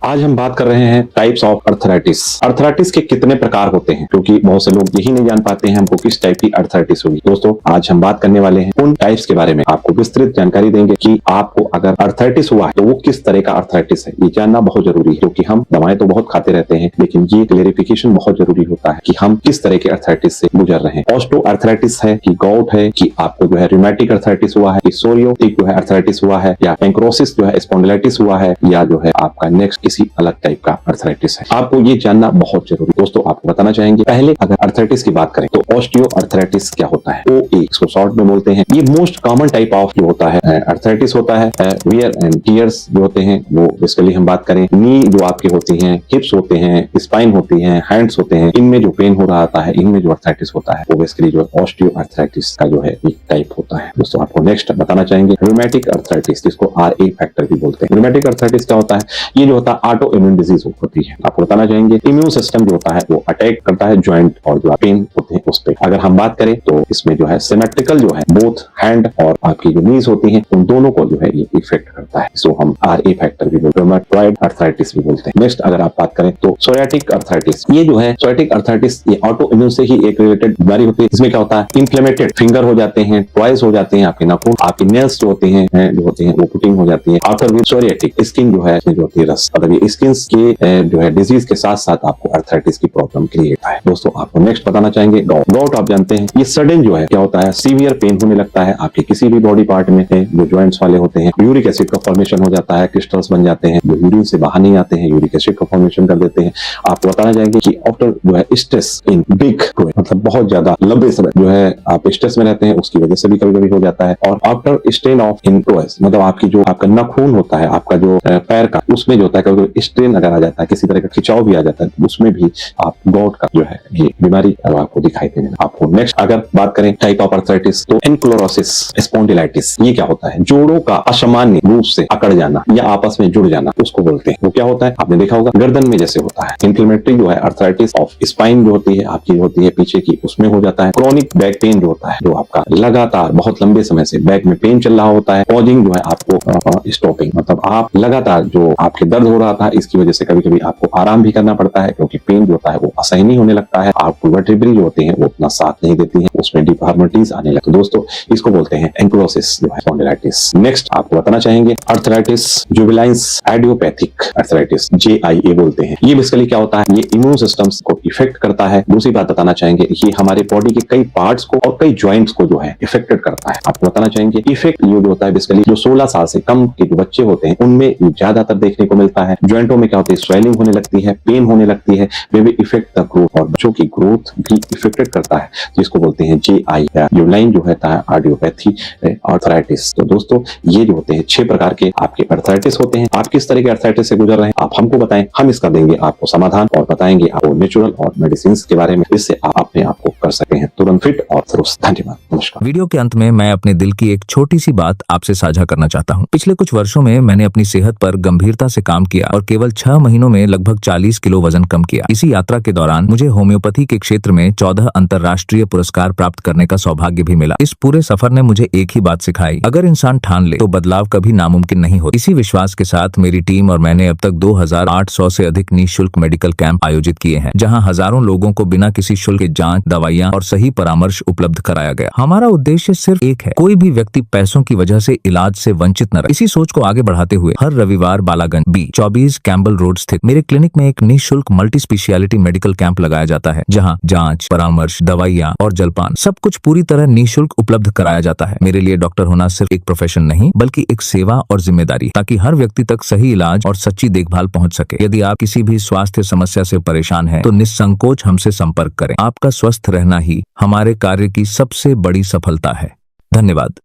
आज हम बात कर रहे हैं टाइप्स ऑफ अर्थराइटिस। अर्थराइटिस के कितने प्रकार होते हैं, क्योंकि बहुत से लोग यही नहीं जान पाते हैं हमको किस टाइप की अर्थराइटिस होगी। दोस्तों, आज हम बात करने वाले हैं उन टाइप्स के बारे में, आपको विस्तृत जानकारी देंगे कि आपको अगर अर्थराइटिस हुआ है तो वो किस तरह का अर्थराइटिस है। ये जानना बहुत जरूरी है, क्योंकि हम दवाएं तो बहुत खाते रहते हैं, लेकिन ये क्लेरिफिकेशन बहुत जरूरी होता है कि हम किस तरह के अर्थराइटिस से गुजर रहे हैं। ऑस्टो अर्थराइटिस है कि गॉट है, कि आपको जो है रूमेटिक अर्थराइटिस हुआ है, कि सोरियोटिक जो है अर्थराइटिस हुआ है, या एंक्रोसिस जो है स्पॉन्डिलाइटिस हुआ है, या जो है आपका नेक्स्ट किसी अलग टाइप का अर्थराइटिस है। आपको ये जानना बहुत जरूरी। दोस्तों, आपको बताना चाहेंगे, पहले अगर अर्थराइटिस की बात करें तो ऑस्टियो अर्थराइटिस क्या होता है, OA इसको शॉर्ट में बोलते हैं। ये मोस्ट कॉमन टाइप ऑफ जो होता है अर्थराइटिस होता है। वियर एंड टियर्स जो होते हैं वो बेसिकली हम बात करें, नी जो आपके होती हैं, हिप्स होते हैं, स्पाइन होती हैं, हैंड्स होते हैं, इनमें जो पेन हो रहा होता है, इनमें जो अर्थराइटिस होता है वो बेसिकली जो ऑस्टियो अर्थराइटिस का जो है एक टाइप होता है। दोस्तों, आपको नेक्स्ट बताना चाहेंगे रूमेटिक अर्थराइटिस, जिसको RA फैक्टर भी बोलते हैं। रूमेटिक अर्थराइटिस क्या होता है? ये जो होता है ऑटो इम्यून डिजीज होती है। आपको बताना चाहेंगे इम्यून सिस्टम जो होता है वो अटैक करता है ज्वाइंट और जो पेन होते हैं उस पे। अगर हम बात करें तो इसमें जो है सिमेट्रिकल जो है बोथ हैंड और आपकी जो नीज होती हैं उन दोनों को जो है ये इफेक्ट करता है। इसको हम RA फैक्टर भी बोलते हैं, रूमेटॉइड अर्थराइटिस भी बोलते हैं। नेक्स्ट अगर आप बात करें तो सोरियाटिक अर्थराइटिस। ये जो है सोरियाटिक अर्थराइटिस ये ऑटो इम्यून से ही एक रिलेटेड बीमारी होती है। इसमें क्या होता है, इन्फ्लेमेटेड फिंगर हो जाते हैं, टॉयज हो जाते हैं, आपके नाखून, आपकी नेल्स जो होते हैं वो पुटिंग हो जाती है। आफ्टर विद सोरियाटिक स्किन जो है जो होती है रस, मतलब ये स्किन के जो है डिजीज के साथ साथ आपको अर्थराइटिस की प्रॉब्लम क्रिएट है। दोस्तों, आपको नेक्स्ट बताना चाहेंगे गॉट। गॉट आप जानते हैं, ये सडन जो है क्या होता है, सीवियर पेन होने लगता है आपके किसी भी बॉडी पार्ट में जो ज्वाइंट्स वाले होते हैं। यूरिक एसिड का फॉर्मेशन हो जाता है, क्रिस्टल्स बन जाते हैं जो यूरिन से बाहर नहीं आते हैं, यूरिक एसिड का फॉर्मेशन कर देते हैं। आपको बताना चाहेंगे कि आफ्टर जो है स्ट्रेस इन बिग, मतलब बहुत ज्यादा लंबे समय जो है आप स्ट्रेस में रहते हैं, उसकी वजह से भी कभी कभी हो जाता है। और आफ्टर स्ट्रेन ऑफ इन टोएस, मतलब आपकी जो आपका नाखून होता है, आपका जो पैर का, उसमें जो होता है कभी स्ट्रेन अगर आ जाता है, किसी तरह का खिंचाव भी आ जाता है, तो उसमें भी आप गॉट का जो है ये बीमारी आपको दिखाई देने। आपको नेक्स्ट अगर बात करें टाइप ऑफ अर्थराइटिस तो एनक्लोरोसिस स्पॉन्डिलाइटिस। ये क्या होता है, जोड़ों का असामान्य रूप से अकड़ जाना या आपस में जुड़ जाना, उसको बोलते हैं। वो क्या होता है, आपने देखा होगा गर्दन में जैसे होता है। इन्फ्लेमेटरी जो है अर्थराइटिस ऑफ स्पाइन जो होती है आपकी होती है पीछे की, उसमें हो जाता है। क्रोनिक बैक पेन जो होता है, जो आपका लगातार बहुत लंबे समय से बैक में पेन चल रहा होता है। पॉजिंग जो है आपको स्टॉपिंग, मतलब आप लगातार जो आपके दर्द हो रहा था, इसकी वजह से कभी कभी आपको आराम भी करना पड़ता है, क्योंकि पेन जो होता है वो असहनीय होने लगता है। आपको वर्टेब्री जो होती है वो उतना साथ नहीं देती है, उसमें डिफॉर्मिटीज आने लगती है। दोस्तों, इसको बोलते हैं एंक्लोसिस जो है स्पॉन्डिलाइटिस। नेक्स्ट आपको बताना चाहेंगे arthritis juveniles idiopathic arthritis, JIA बोलते हैं। ये बेसिकली क्या होता है, ये इम्यून सिस्टम्स को इफेक्ट करता है। दूसरी बात बताना चाहेंगे, ये हमारे बॉडी के कई पार्ट्स को और कई ज्वाइंट्स को जो है इफेक्टेड करता है। आपको बताना चाहेंगे इफेक्ट ये जो होता है बेसिकली जो 16 साल से कम के जो बच्चे होते हैं उनमें ज्यादातर देखने को मिलता है। ज्वाइंटों में क्या होती है, स्वेलिंग होने लगती है, पेन होने लगती है, वे भी इफेक्ट द ग्रोथ, और बच्चों की ग्रोथ भी इफेक्टेड करता है, जिसको बोलते हैं JIA जो लाइन जो है आर्डियोपैथी अर्थराइटिस। तो दोस्तों, ये जो होते हैं 6 प्रकार के आपके अर्थराइटिस होते हैं। आप किस तरह के अर्थराइटिस से गुजर रहे हैं आप हमको बताएं, हम इसका देंगे आपको समाधान और बताएंगे आपको नेचुरल और मेडिसिन के बारे में, जिससे आप अपने आप को कर सके हैं तुरंत फिट और दुरुस्त। धन्यवाद, नमस्कार। वीडियो के अंत में मैं अपने दिल की एक छोटी सी बात आपसे साझा करना चाहता हूँ। पिछले कुछ वर्षों में मैंने अपनी सेहत पर गंभीरता से काम किया और केवल 6 महीनों में लगभग 40 किलो वजन कम किया। इसी यात्रा के दौरान मुझे होम्योपैथी के क्षेत्र में 14 अंतर्राष्ट्रीय पुरस्कार प्राप्त करने का सौभाग्य भी मिला। इस पूरे सफर ने मुझे एक ही बात सिखाई, अगर इंसान ठान ले तो बदलाव कभी नामुमकिन नहीं होता। इसी विश्वास के साथ मेरी टीम और मैंने अब तक 2800 से अधिक निःशुल्क मेडिकल कैंप आयोजित किए हैं, जहां हजारों लोगों को बिना किसी शुल्क के जांच, दवाइयां और सही परामर्श उपलब्ध कराया गया। हमारा उद्देश्य सिर्फ एक है, कोई भी व्यक्ति पैसों की वजह से इलाज से वंचित न रहे। इसी सोच को आगे बढ़ाते हुए हर रविवार बालागंज B24 कैम्बल रोड स्थित मेरे क्लिनिक में एक निःशुल्क मल्टी स्पेशियलिटी मेडिकल कैंप लगाया जाता है, जहां जांच, परामर्श, दवाइयां और जलपान सब कुछ पूरी तरह निःशुल्क उपलब्ध कराया जाता है। मेरे लिए डॉक्टर होना सिर्फ एक प्रोफेशन नहीं, बल्कि एक सेवा और जिम्मेदारी, ताकि हर व्यक्ति तक सही इलाज और सच्ची देखभाल पहुंच सके। यदि आप किसी भी स्वास्थ्य समस्या से परेशान हैं, तो निस्संकोच हमसे संपर्क करें। आपका स्वस्थ रहना ही हमारे कार्य की सबसे बड़ी सफलता है। धन्यवाद।